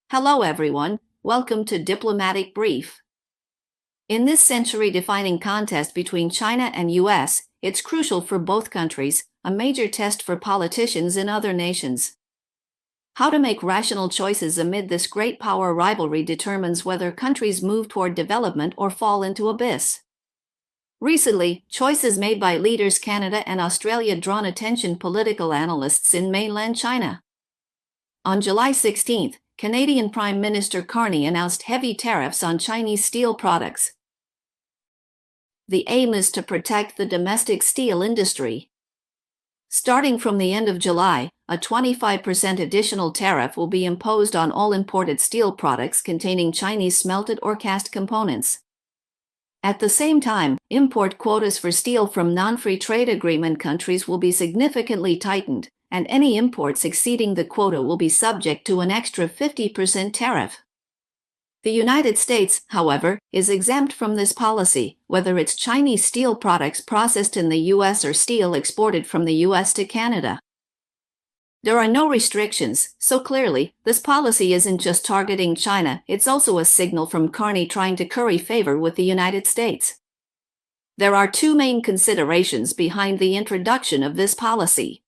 Hello everyone, welcome to Diplomatic Brief. In this century-defining contest between China and US, it's crucial for both countries, a major test for politicians in other nations. How to make rational choices amid this great power rivalry determines whether countries move toward development or fall into abyss. Recently, choices made by leaders Canada and Australia drawn attention political analysts in mainland China. On July 16, Canadian Prime Minister Carney announced heavy tariffs on Chinese steel products. The aim is to protect the domestic steel industry. Starting from the end of July, a 25% additional tariff will be imposed on all imported steel products containing Chinese smelted or cast components. At the same time, import quotas for steel from non-free trade agreement countries will be significantly tightened, and any imports exceeding the quota will be subject to an extra 50% tariff. The United States, however, is exempt from this policy, whether it's Chinese steel products processed in the US or steel exported from the US to Canada. There are no restrictions, so clearly, this policy isn't just targeting China, it's also a signal from Carney trying to curry favor with the United States. There are two main considerations behind the introduction of this policy.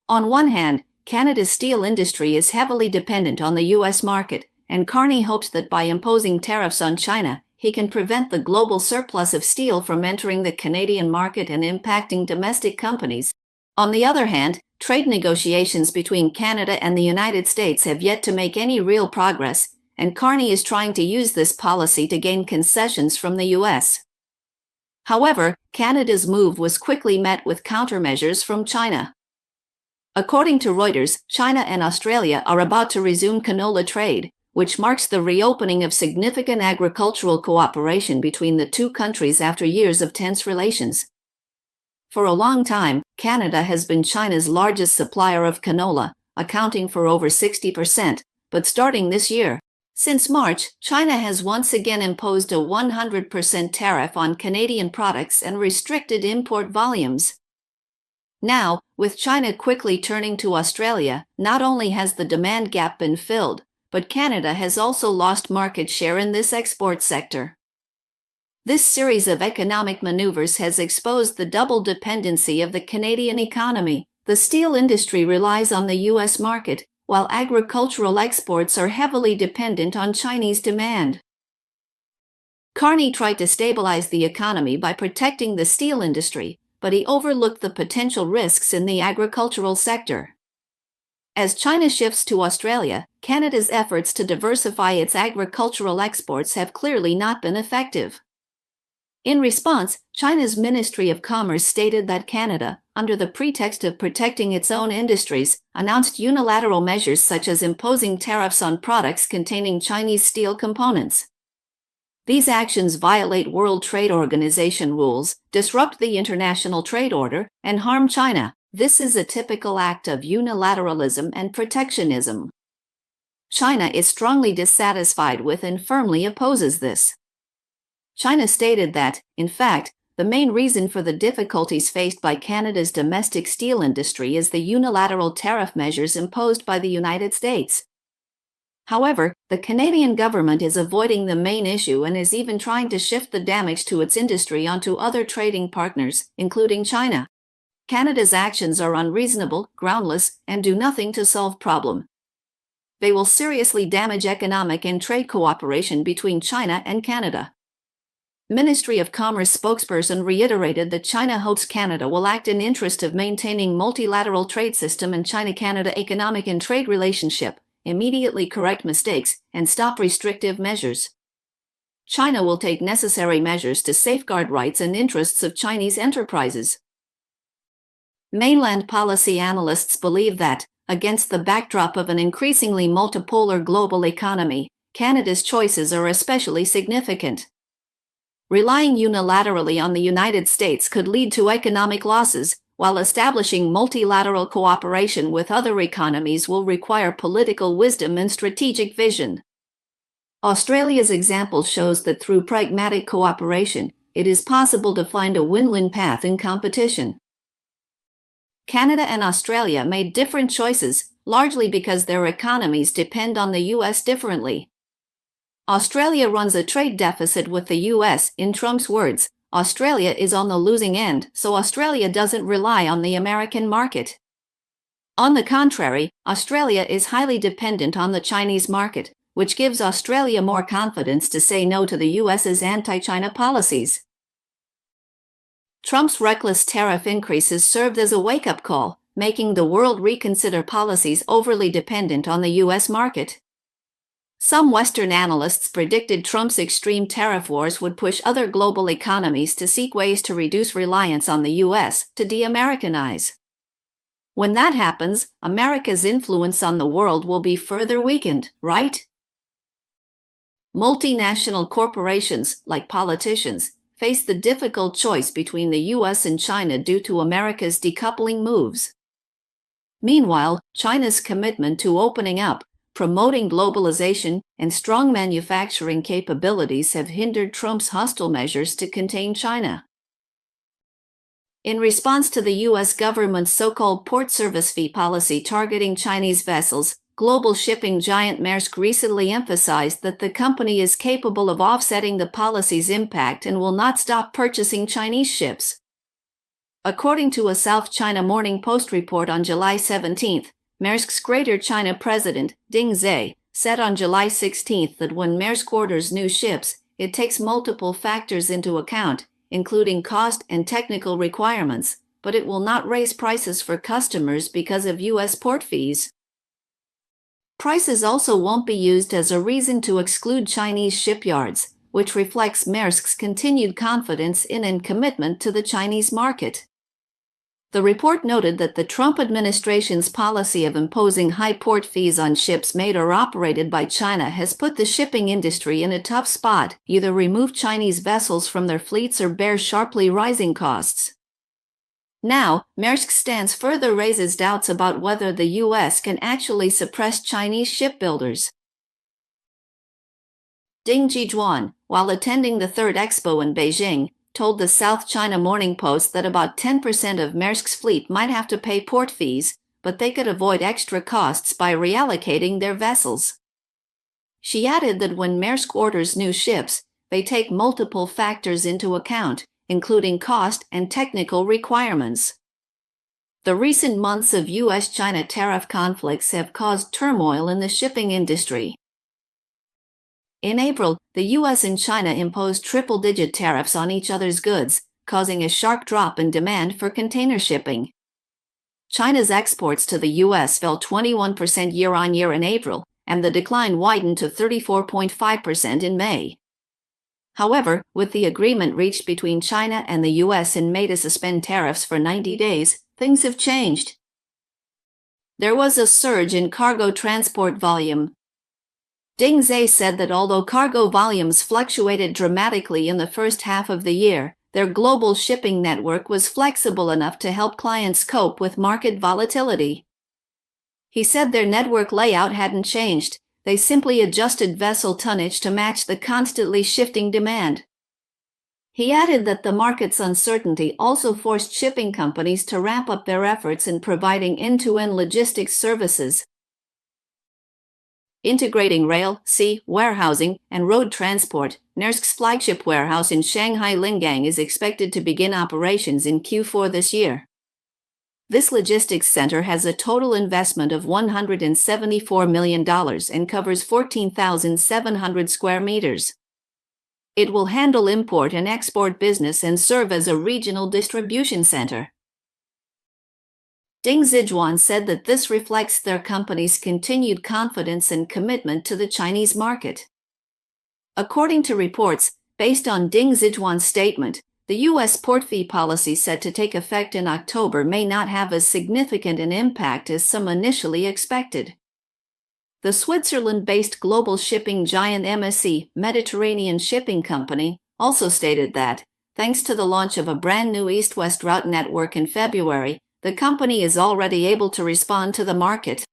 On one hand, Canada's steel industry is heavily dependent on the US market, and Carney hopes that by imposing tariffs on China, he can prevent the global surplus of steel from entering the Canadian market and impacting domestic companies. On the other hand, trade negotiations between Canada and the United States have yet to make any real progress, and Carney is trying to use this policy to gain concessions from the US. However, Canada's move was quickly met with countermeasures from China. According to Reuters, China and Australia are about to resume canola trade, which marks the reopening of significant agricultural cooperation between the two countries after years of tense relations. For a long time, Canada has been China's largest supplier of canola, accounting for over 60%, but starting this year, since March, China has once again imposed a 100% tariff on Canadian products and restricted import volumes. Now, with China quickly turning to Australia, not only has the demand gap been filled, but Canada has also lost market share in this export sector. This series of economic maneuvers has exposed the double dependency of the Canadian economy. The steel industry relies on the US market, while agricultural exports are heavily dependent on Chinese demand. Carney tried to stabilize the economy by protecting the steel industry, but he overlooked the potential risks in the agricultural sector. As China shifts to Australia, Canada's efforts to diversify its agricultural exports have clearly not been effective. In response, China's Ministry of Commerce stated that Canada, under the pretext of protecting its own industries, announced unilateral measures such as imposing tariffs on products containing Chinese steel components. These actions violate World Trade Organization rules, disrupt the international trade order, and harm China. This is a typical act of unilateralism and protectionism. China is strongly dissatisfied with and firmly opposes this. China stated that, in fact, the main reason for the difficulties faced by Canada's domestic steel industry is the unilateral tariff measures imposed by the United States. However, the Canadian government is avoiding the main issue and is even trying to shift the damage to its industry onto other trading partners, including China. Canada's actions are unreasonable, groundless, and do nothing to solve the problem. They will seriously damage economic and trade cooperation between China and Canada. Ministry of Commerce spokesperson reiterated that China hopes Canada will act in interest of maintaining multilateral trade system and China-Canada economic and trade relationship, immediately correct mistakes, and stop restrictive measures. China will take necessary measures to safeguard rights and interests of Chinese enterprises. Mainland policy analysts believe that, against the backdrop of an increasingly multipolar global economy, Canada's choices are especially significant. Relying unilaterally on the United States could lead to economic losses, while establishing multilateral cooperation with other economies will require political wisdom and strategic vision. Australia's example shows that through pragmatic cooperation, it is possible to find a win-win path in competition. Canada and Australia made different choices, largely because their economies depend on the US differently. Australia runs a trade deficit with the US. In Trump's words, Australia is on the losing end, so Australia doesn't rely on the American market. On the contrary, Australia is highly dependent on the Chinese market, which gives Australia more confidence to say no to the US's anti-China policies. Trump's reckless tariff increases served as a wake-up call, making the world reconsider policies overly dependent on the US market. Some Western analysts predicted Trump's extreme tariff wars would push other global economies to seek ways to reduce reliance on the US, to de-Americanize. When that happens, America's influence on the world will be further weakened, right? Multinational corporations, like politicians, face the difficult choice between the US and China due to America's decoupling moves. Meanwhile, China's commitment to opening up, promoting globalization, and strong manufacturing capabilities have hindered Trump's hostile measures to contain China. In response to the US government's so-called port service fee policy targeting Chinese vessels, global shipping giant Maersk recently emphasized that the company is capable of offsetting the policy's impact and will not stop purchasing Chinese ships. According to a South China Morning Post report on July 17, Maersk's Greater China president, Ding Zhe, said on July 16 that when Maersk orders new ships, it takes multiple factors into account, including cost and technical requirements, but it will not raise prices for customers because of US port fees. Prices also won't be used as a reason to exclude Chinese shipyards, which reflects Maersk's continued confidence in and commitment to the Chinese market. The report noted that the Trump administration's policy of imposing high port fees on ships made or operated by China has put the shipping industry in a tough spot, either remove Chinese vessels from their fleets or bear sharply rising costs. Now, Maersk's stance further raises doubts about whether the US can actually suppress Chinese shipbuilders. Ding Zhijuan, while attending the Third Expo in Beijing, told the South China Morning Post that about 10% of Maersk's fleet might have to pay port fees, but they could avoid extra costs by reallocating their vessels. She added that when Maersk orders new ships, they take multiple factors into account, including cost and technical requirements. The recent months of US-China tariff conflicts have caused turmoil in the shipping industry. In April, the US and China imposed triple-digit tariffs on each other's goods, causing a sharp drop in demand for container shipping. China's exports to the US fell 21% year-on-year in April, and the decline widened to 34.5% in May. However, with the agreement reached between China and the US in May to suspend tariffs for 90 days, things have changed. There was a surge in cargo transport volume. Ding Zhe said that although cargo volumes fluctuated dramatically in the first half of the year, their global shipping network was flexible enough to help clients cope with market volatility. He said their network layout hadn't changed, they simply adjusted vessel tonnage to match the constantly shifting demand. He added that the market's uncertainty also forced shipping companies to ramp up their efforts in providing end-to-end logistics services. Integrating rail, sea, warehousing, and road transport, Maersk's flagship warehouse in Shanghai Lingang is expected to begin operations in Q4 this year. This logistics center has a total investment of $174 million and covers 14,700 square meters. It will handle import and export business and serve as a regional distribution center. Ding Zhijuan said that this reflects their company's continued confidence and commitment to the Chinese market. According to reports, based on Ding Zhijuan's statement, the U.S. port fee policy set to take effect in October may not have as significant an impact as some initially expected. The Switzerland-based global shipping giant MSC, Mediterranean Shipping Company, also stated that, thanks to the launch of a brand new east-west route network in February, the company is already able to respond to the market.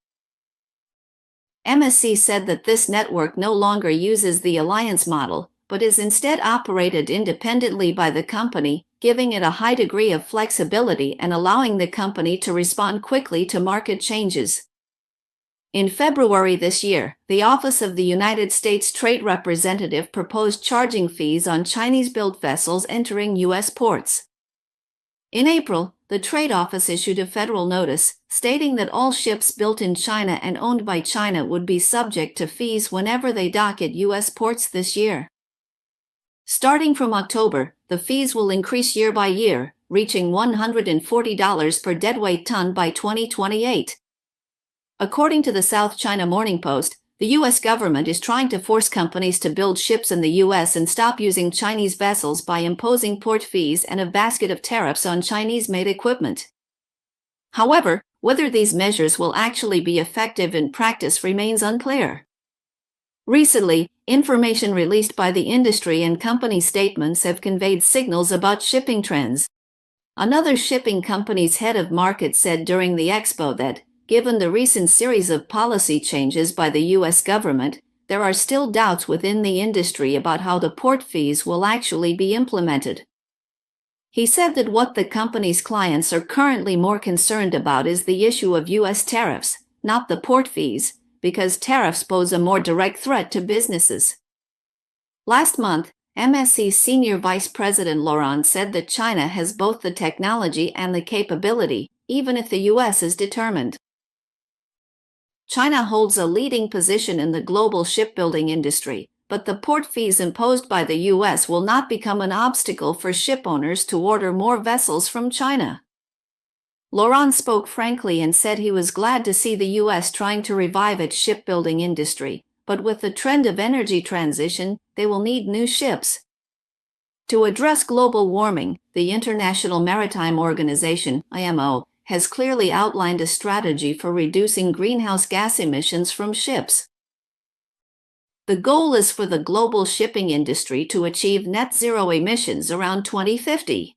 MSC said that this network no longer uses the alliance model, but is instead operated independently by the company, giving it a high degree of flexibility and allowing the company to respond quickly to market changes. In February this year, the Office of the United States Trade Representative proposed charging fees on Chinese-built vessels entering U.S. ports. In April, the Trade Office issued a federal notice stating that all ships built in China and owned by China would be subject to fees whenever they dock at U.S. ports this year. Starting from October, the fees will increase year by year, reaching $140 per deadweight ton by 2028. According to the South China Morning Post, the U.S. government is trying to force companies to build ships in the U.S. and stop using Chinese vessels by imposing port fees and a basket of tariffs on Chinese-made equipment. However, whether these measures will actually be effective in practice remains unclear. Recently, information released by the industry and company statements have conveyed signals about shipping trends. Another shipping company's head of market said during the expo that, given the recent series of policy changes by the U.S. government, there are still doubts within the industry about how the port fees will actually be implemented. He said that what the company's clients are currently more concerned about is the issue of U.S. tariffs, not the port fees, because tariffs pose a more direct threat to businesses. Last month, MSC's Senior Vice President Laurent said that China has both the technology and the capability, even if the U.S. is determined. China holds a leading position in the global shipbuilding industry, but the port fees imposed by the U.S. will not become an obstacle for ship owners to order more vessels from China. Laurent spoke frankly and said he was glad to see the U.S. trying to revive its shipbuilding industry, but with the trend of energy transition, they will need new ships. To address global warming, the International Maritime Organization, IMO, has clearly outlined a strategy for reducing greenhouse gas emissions from ships. The goal is for the global shipping industry to achieve net zero emissions around 2050.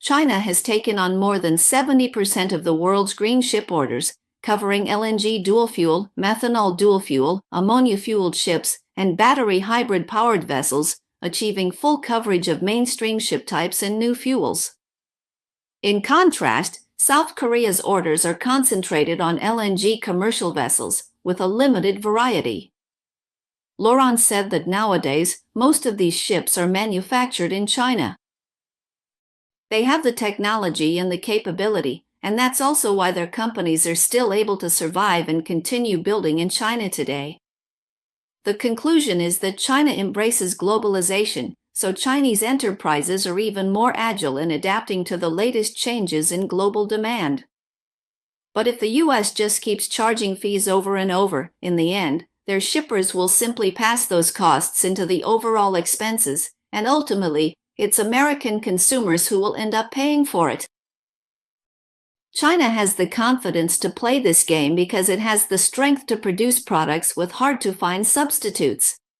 China has taken on more than 70% of the world's green ship orders, covering LNG dual-fuel, methanol dual-fuel, ammonia-fueled ships, and battery hybrid-powered vessels, achieving full coverage of mainstream ship types and new fuels. In contrast, South Korea's orders are concentrated on LNG commercial vessels, with a limited variety. Laurent said that nowadays, most of these ships are manufactured in China. They have the technology and the capability, and that's also why their companies are still able to survive and continue building in China today. The conclusion is that China embraces globalization, so Chinese enterprises are even more agile in adapting to the latest changes in global demand. But if the U.S. just keeps charging fees over and over, in the end, their shippers will simply pass those costs into the overall expenses, and ultimately, it's American consumers who will end up paying for it. China has the confidence to play this game because it has the strength to produce products with hard-to-find substitutes.